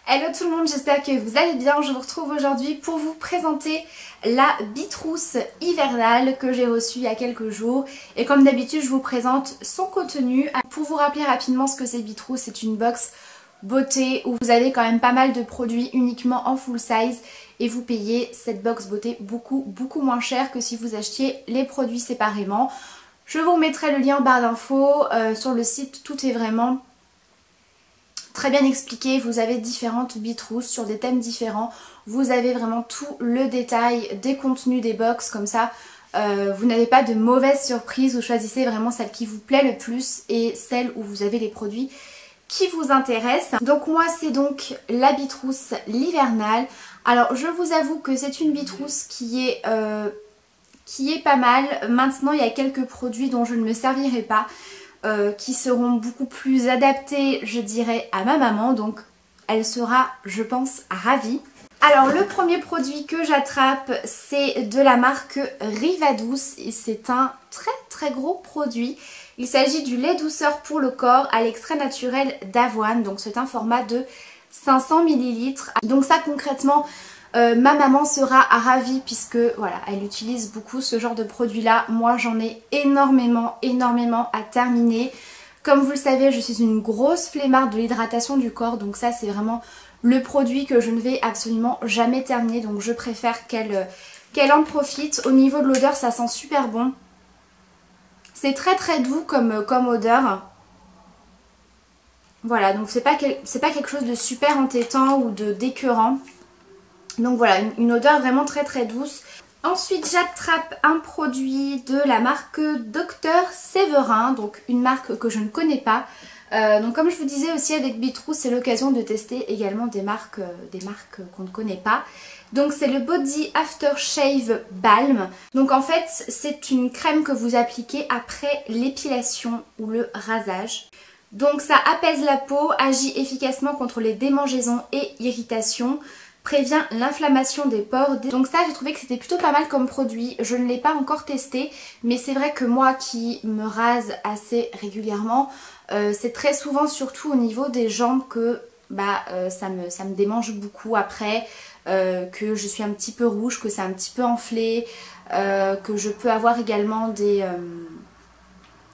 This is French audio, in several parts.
Hello tout le monde, j'espère que vous allez bien. Je vous retrouve aujourd'hui pour vous présenter la Bitrousse hivernale que j'ai reçue il y a quelques jours. Et comme d'habitude, je vous présente son contenu. Pour vous rappeler rapidement ce que c'est Bitrousse, c'est une box beauté où vous avez quand même pas mal de produits uniquement en full size. Et vous payez cette box beauté beaucoup moins cher que si vous achetiez les produits séparément. Je vous remettrai le lien en barre d'infos. Sur le site, tout est vraiment très bien expliqué. Vous avez différentes bitrousses sur des thèmes différents. Vous avez vraiment tout le détail des contenus des box, comme ça vous n'avez pas de mauvaises surprises. Vous choisissez vraiment celle qui vous plaît le plus et celle où vous avez les produits qui vous intéressent. Donc moi c'est donc la Bitrousse l'hivernale. Alors je vous avoue que c'est une Bitrousse qui est pas mal. Maintenant il y a quelques produits dont je ne me servirai pas. Qui seront beaucoup plus adaptés, je dirais, à ma maman, donc elle sera, je pense, ravie. Alors le premier produit que j'attrape, c'est de la marque Rivadouce et c'est un très gros produit. Il s'agit du lait douceur pour le corps à l'extrait naturel d'avoine, donc c'est un format de 500 ml. Donc ça concrètement, ma maman sera ravie puisque voilà, elle utilise beaucoup ce genre de produit là. Moi j'en ai énormément à terminer. Comme vous le savez, je suis une grosse flemmarde de l'hydratation du corps, donc ça c'est vraiment le produit que je ne vais absolument jamais terminer, donc je préfère qu'elle en profite. Au niveau de l'odeur, ça sent super bon. C'est très doux comme odeur. Voilà, donc c'est pas quelque chose de super entêtant ou d'écœurant. Donc voilà, une odeur vraiment très douce. Ensuite j'attrape un produit de la marque Dr Séverin, donc une marque que je ne connais pas. Donc comme je vous disais aussi avec Bitrousse, c'est l'occasion de tester également des marques qu'on ne connaît pas. Donc c'est le Body Aftershave Balm. Donc en fait c'est une crème que vous appliquez après l'épilation ou le rasage. Donc ça apaise la peau, agit efficacement contre les démangeaisons et irritations, prévient l'inflammation des pores. Donc ça j'ai trouvé que c'était plutôt pas mal comme produit. Je ne l'ai pas encore testé, mais c'est vrai que moi qui me rase assez régulièrement, c'est très souvent surtout au niveau des jambes que ça me démange beaucoup après, que je suis un petit peu rouge, que c'est un petit peu enflé, que je peux avoir également des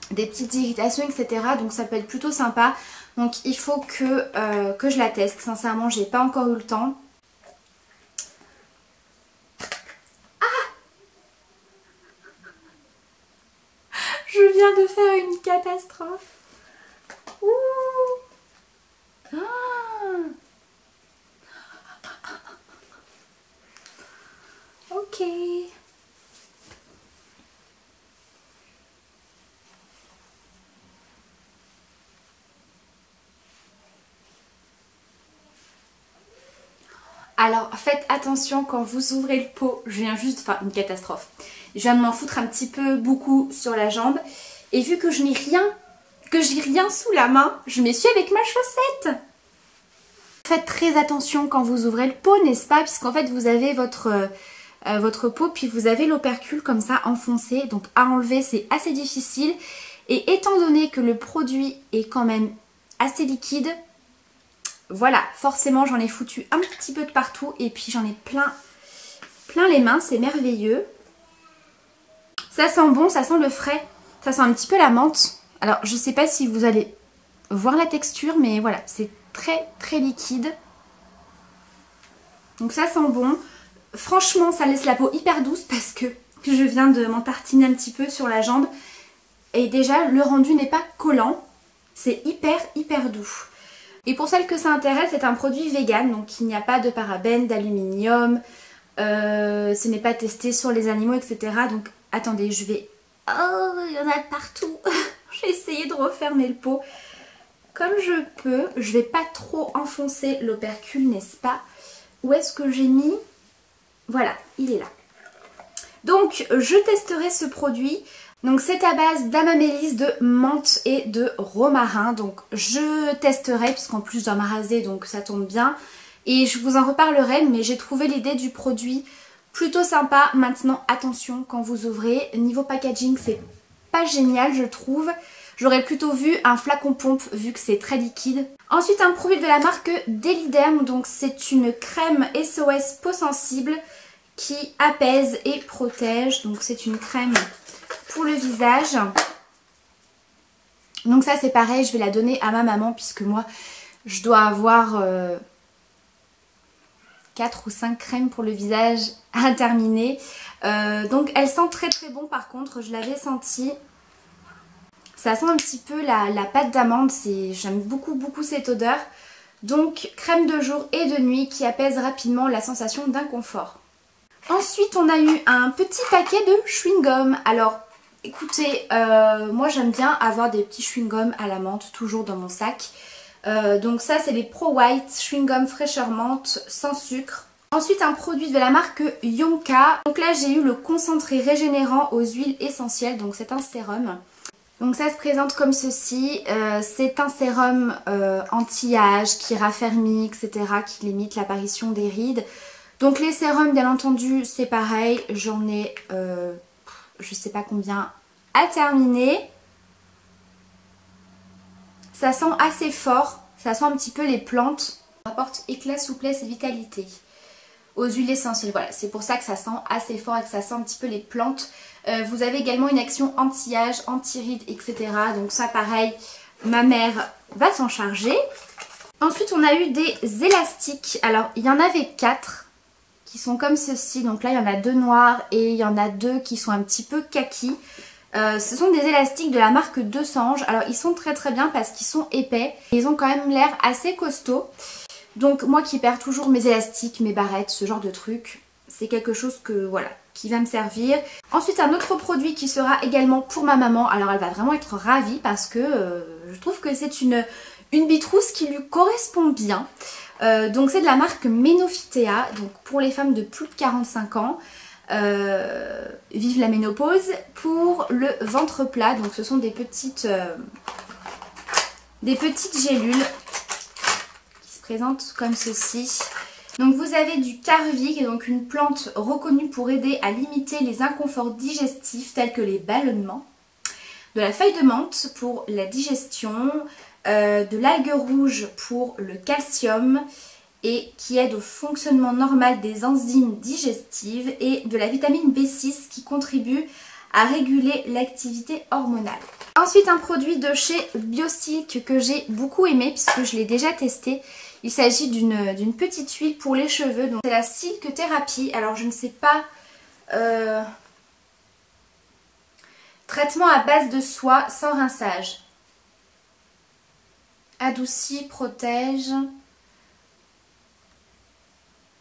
petites irritations, etc. Donc ça peut être plutôt sympa. Donc il faut que je la teste. Sincèrement, j'ai pas encore eu le temps. Je viens de faire une catastrophe. Ouh. Ah. Ok. Alors faites attention quand vous ouvrez le pot, je viens juste, enfin une catastrophe. Je viens de m'en foutre un petit peu beaucoup sur la jambe. Et vu que je n'ai rien sous la main, je m'essuie avec ma chaussette. Faites très attention quand vous ouvrez le pot, n'est-ce pas? Puisqu'en fait vous avez votre pot, puis vous avez l'opercule comme ça enfoncé. Donc à enlever c'est assez difficile. Et étant donné que le produit est quand même assez liquide, voilà, forcément j'en ai foutu un petit peu de partout et puis j'en ai plein les mains, c'est merveilleux. Ça sent bon, ça sent le frais, ça sent un petit peu la menthe. Alors je sais pas si vous allez voir la texture, mais voilà, c'est très liquide. Donc ça sent bon. Franchement ça laisse la peau hyper douce parce que je viens de m'en tartiner un petit peu sur la jambe. Et déjà le rendu n'est pas collant, c'est hyper doux. Et pour celles que ça intéresse, c'est un produit vegan, donc il n'y a pas de parabènes, d'aluminium, ce n'est pas testé sur les animaux, etc. Donc attendez, je vais... Oh, il y en a de partout. J'ai essayé de refermer le pot comme je peux. Je vais pas trop enfoncer l'opercule, n'est-ce pas? Où est-ce que j'ai mis? Voilà, il est là. Donc je testerai ce produit. Donc c'est à base d'amamélis, de menthe et de romarin. Donc je testerai puisqu'en plus je dois m'araser donc ça tombe bien. Et je vous en reparlerai, mais j'ai trouvé l'idée du produit plutôt sympa. Maintenant attention quand vous ouvrez, niveau packaging c'est pas génial je trouve. J'aurais plutôt vu un flacon pompe vu que c'est très liquide. Ensuite un produit de la marque Deliderm, donc c'est une crème SOS peau sensible qui apaise et protège. Donc c'est une crème pour le visage. Donc ça c'est pareil, je vais la donner à ma maman puisque moi je dois avoir 4 ou 5 crèmes pour le visage à terminer. Donc elle sent très très bon par contre, je l'avais senti. Ça sent un petit peu la pâte d'amande, j'aime beaucoup cette odeur. Donc crème de jour et de nuit qui apaise rapidement la sensation d'inconfort. Ensuite on a eu un petit paquet de chewing-gum. Alors écoutez, moi j'aime bien avoir des petits chewing-gums à la menthe toujours dans mon sac. Donc ça c'est les Pro White chewing-gum fraîcheur menthe sans sucre. Ensuite un produit de la marque Yonka. Donc là j'ai eu le concentré régénérant aux huiles essentielles, donc c'est un sérum. Donc ça se présente comme ceci, c'est un sérum anti-âge qui raffermit, etc., qui limite l'apparition des rides. Donc les sérums bien entendu c'est pareil, j'en ai je sais pas combien à terminer. Ça sent assez fort, ça sent un petit peu les plantes. Ça apporte éclat, souplesse et vitalité aux huiles essentielles. Voilà, c'est pour ça que ça sent assez fort et que ça sent un petit peu les plantes. Vous avez également une action anti-âge, anti-rides, etc. Donc ça pareil, ma mère va s'en charger. Ensuite on a eu des élastiques. Alors il y en avait 4 qui sont comme ceci. Donc là il y en a 2 noirs et il y en a 2 qui sont un petit peu kaki. Ce sont des élastiques de la marque Desange. Alors ils sont très bien parce qu'ils sont épais. Ils ont quand même l'air assez costauds. Donc moi qui perds toujours mes élastiques, mes barrettes, ce genre de trucs, c'est quelque chose que voilà, qui va me servir. Ensuite un autre produit qui sera également pour ma maman. Alors elle va vraiment être ravie parce que je trouve que c'est une bitrousse qui lui correspond bien. Donc c'est de la marque Ménophytéa, donc pour les femmes de plus de 45 ans. Vive la ménopause, pour le ventre plat. Donc ce sont des petites gélules qui se présentent comme ceci. Donc vous avez du Carvig, qui est donc une plante reconnue pour aider à limiter les inconforts digestifs tels que les ballonnements, de la feuille de menthe pour la digestion, de l'algue rouge pour le calcium et qui aide au fonctionnement normal des enzymes digestives, et de la vitamine B6 qui contribue à réguler l'activité hormonale. Ensuite un produit de chez Biosilk que j'ai beaucoup aimé puisque je l'ai déjà testé. Il s'agit d'une petite huile pour les cheveux, donc c'est la Silk Therapy. Alors je ne sais pas, traitement à base de soie sans rinçage. Adoucit, protège.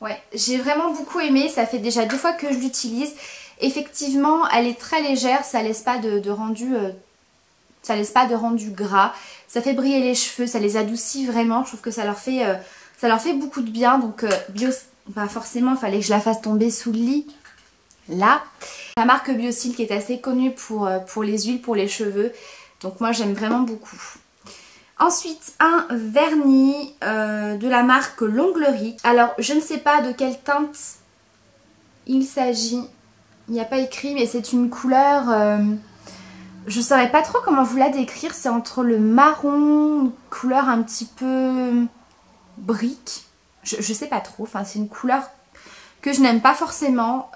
Ouais, j'ai vraiment beaucoup aimé, ça fait déjà 2 fois que je l'utilise. Effectivement, elle est très légère, ça laisse pas de rendu gras. Ça fait briller les cheveux, ça les adoucit vraiment. Je trouve que ça leur fait beaucoup de bien. Donc forcément, il fallait que je la fasse tomber sous le lit. Là, la marque Biosilk est assez connue pour les huiles pour les cheveux. Donc moi, j'aime vraiment beaucoup. Ensuite, un vernis de la marque Longlerie. Alors, je ne sais pas de quelle teinte il s'agit. Il n'y a pas écrit, mais c'est une couleur... je ne saurais pas trop comment vous la décrire. C'est entre le marron, une couleur un petit peu brique. Je ne sais pas trop. Enfin, c'est une couleur que je n'aime pas forcément.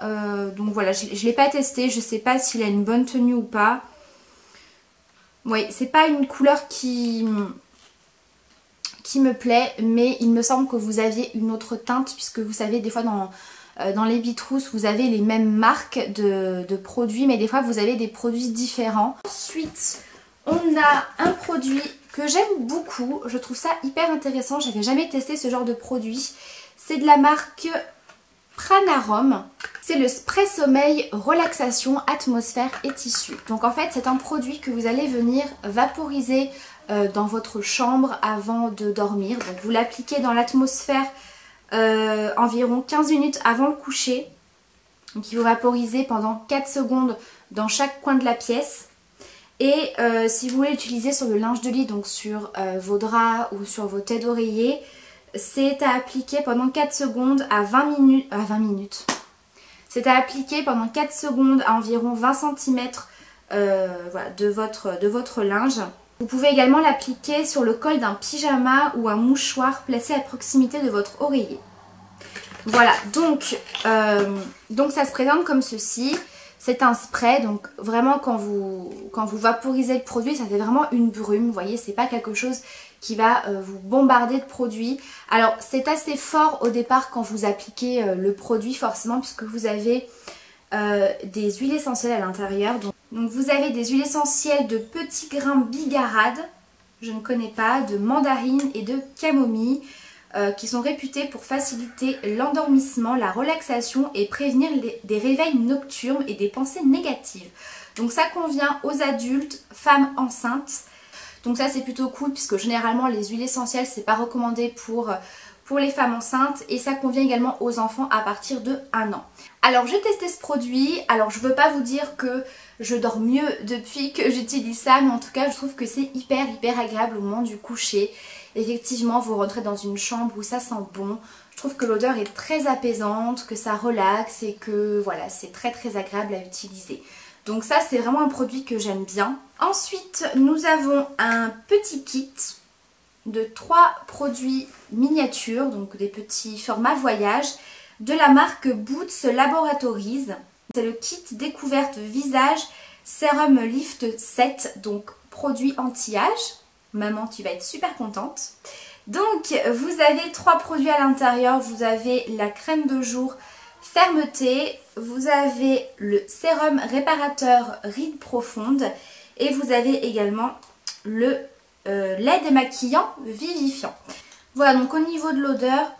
Donc voilà, je ne l'ai pas testé. Je ne sais pas s'il a une bonne tenue ou pas. Oui, c'est pas une couleur qui me plaît, mais il me semble que vous aviez une autre teinte, puisque vous savez, des fois dans les bitrousses, vous avez les mêmes marques de produits, mais des fois vous avez des produits différents. Ensuite, on a un produit que j'aime beaucoup, je trouve ça hyper intéressant, j'avais jamais testé ce genre de produit. C'est de la marque Pranarom. C'est le spray sommeil, relaxation, atmosphère et tissu. Donc en fait c'est un produit que vous allez venir vaporiser dans votre chambre avant de dormir. Donc vous l'appliquez dans l'atmosphère environ 15 minutes avant le coucher. Donc il faut vaporiser pendant 4 secondes dans chaque coin de la pièce. Et si vous voulez l'utiliser sur le linge de lit, donc sur vos draps ou sur vos têtes d'oreiller, c'est à appliquer pendant 4 secondes à 20 minutes. C'est à appliquer pendant 4 secondes à environ 20 cm voilà, de votre linge. Vous pouvez également l'appliquer sur le col d'un pyjama ou un mouchoir placé à proximité de votre oreiller. Voilà, donc ça se présente comme ceci. C'est un spray, donc vraiment quand vous vaporisez le produit, ça fait vraiment une brume. Vous voyez, c'est pas quelque chose qui va vous bombarder de produits. Alors c'est assez fort au départ quand vous appliquez le produit forcément, puisque vous avez des huiles essentielles à l'intérieur. Donc vous avez des huiles essentielles de petits grains bigarade, je ne connais pas, de mandarine et de camomille, qui sont réputées pour faciliter l'endormissement, la relaxation et prévenir des réveils nocturnes et des pensées négatives. Donc ça convient aux adultes, femmes enceintes. Donc ça c'est plutôt cool puisque généralement les huiles essentielles c'est pas recommandé pour les femmes enceintes, et ça convient également aux enfants à partir de 1 an. Alors j'ai testé ce produit, alors je veux pas vous dire que je dors mieux depuis que j'utilise ça, mais en tout cas je trouve que c'est hyper agréable au moment du coucher. Effectivement vous rentrez dans une chambre où ça sent bon, je trouve que l'odeur est très apaisante, que ça relaxe et que voilà, c'est très agréable à utiliser. Donc ça c'est vraiment un produit que j'aime bien. Ensuite nous avons un petit kit de 3 produits miniatures, donc des petits formats voyage, de la marque Boots Laboratories. C'est le kit découverte visage Serum Lift 7, donc produit anti-âge. Maman, tu vas être super contente. Donc vous avez 3 produits à l'intérieur. Vous avez la crème de jour fermeté, vous avez le sérum réparateur rides profondes et vous avez également le lait démaquillant vivifiant. Voilà, donc au niveau de l'odeur,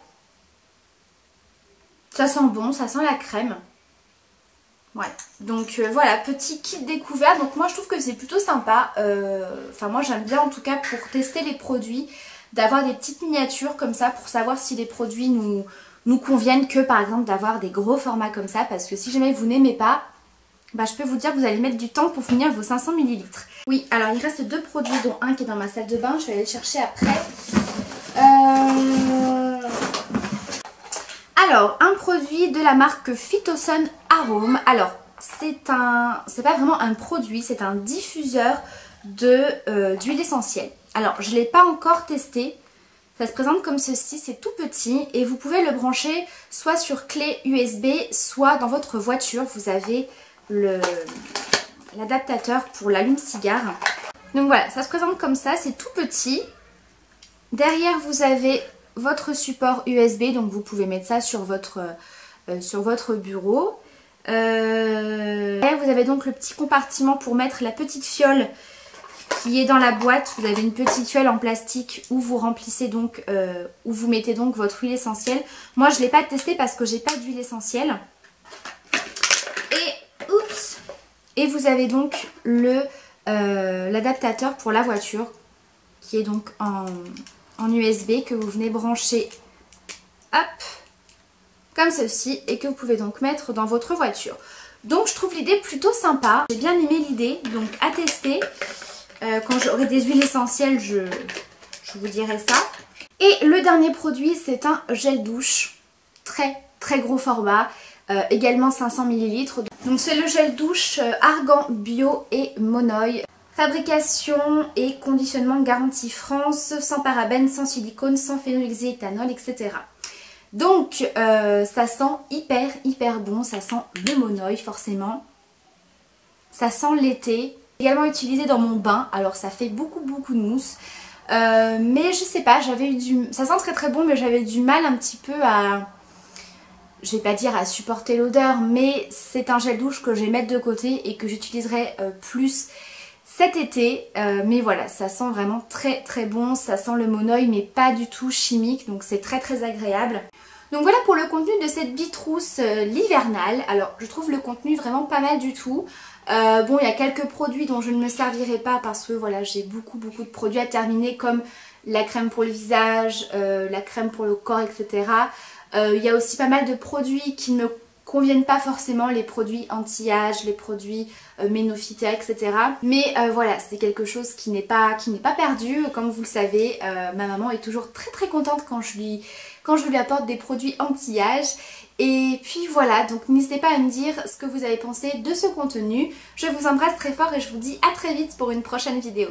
ça sent bon, ça sent la crème. Ouais, donc voilà, petit kit découvert. Donc moi je trouve que c'est plutôt sympa. Enfin moi j'aime bien en tout cas pour tester les produits, d'avoir des petites miniatures comme ça pour savoir si les produits nous conviennent, que par exemple d'avoir des gros formats comme ça. Parce que si jamais vous n'aimez pas, bah, je peux vous dire que vous allez mettre du temps pour finir vos 500 ml. Oui, alors il reste 2 produits dont un qui est dans ma salle de bain. Je vais aller le chercher après. Alors, un produit de la marque Phytosun Arome. Alors, c'est pas vraiment un produit, c'est un diffuseur d'huile essentielle. Alors, je ne l'ai pas encore testé. Ça se présente comme ceci, c'est tout petit et vous pouvez le brancher soit sur clé USB, soit dans votre voiture. Vous avez l'adaptateur pour l'allume-cigare. Donc voilà, ça se présente comme ça, c'est tout petit. Derrière, vous avez votre support USB, donc vous pouvez mettre ça sur votre bureau. Vous avez donc le petit compartiment pour mettre la petite fiole qui est dans la boîte. Vous avez une petite fiole en plastique où vous remplissez donc, où vous mettez donc votre huile essentielle. Moi je ne l'ai pas testé parce que j'ai pas d'huile essentielle. Et vous avez donc l'adaptateur pour la voiture qui est donc en USB que vous venez brancher, hop, comme ceci, et que vous pouvez donc mettre dans votre voiture. Donc je trouve l'idée plutôt sympa, j'ai bien aimé l'idée, donc à tester. Quand j'aurai des huiles essentielles, je vous dirai ça. Et le dernier produit, c'est un gel douche, très gros format, également 500 ml. Donc c'est le gel douche Argan Bio et Monoï. Fabrication et conditionnement garantie France, sans parabènes, sans silicone, sans phénolxyéthanol, etc. Donc ça sent hyper bon, ça sent le Monoï forcément. Ça sent l'été. Également utilisé dans mon bain, alors ça fait beaucoup de mousse. Mais je sais pas, j'avais eu ça sent très bon, mais j'avais du mal un petit peu à... Je vais pas dire à supporter l'odeur, mais c'est un gel douche que je vais mettre de côté et que j'utiliserai plus cet été. Mais voilà, ça sent vraiment très bon, ça sent le Monoï mais pas du tout chimique, donc c'est très agréable. Donc voilà pour le contenu de cette Bitrousse l'hivernale. Alors je trouve le contenu vraiment pas mal du tout. Bon, il y a quelques produits dont je ne me servirai pas parce que voilà, j'ai beaucoup de produits à terminer, comme la crème pour le visage, la crème pour le corps, etc. Il y a aussi pas mal de produits qui ne me conviennent pas forcément les produits anti-âge, les produits Ménophyta, etc. Mais voilà, c'est quelque chose qui n'est pas perdu. Comme vous le savez, ma maman est toujours très contente quand je lui apporte des produits anti-âge. Et puis voilà, donc n'hésitez pas à me dire ce que vous avez pensé de ce contenu. Je vous embrasse très fort et je vous dis à très vite pour une prochaine vidéo.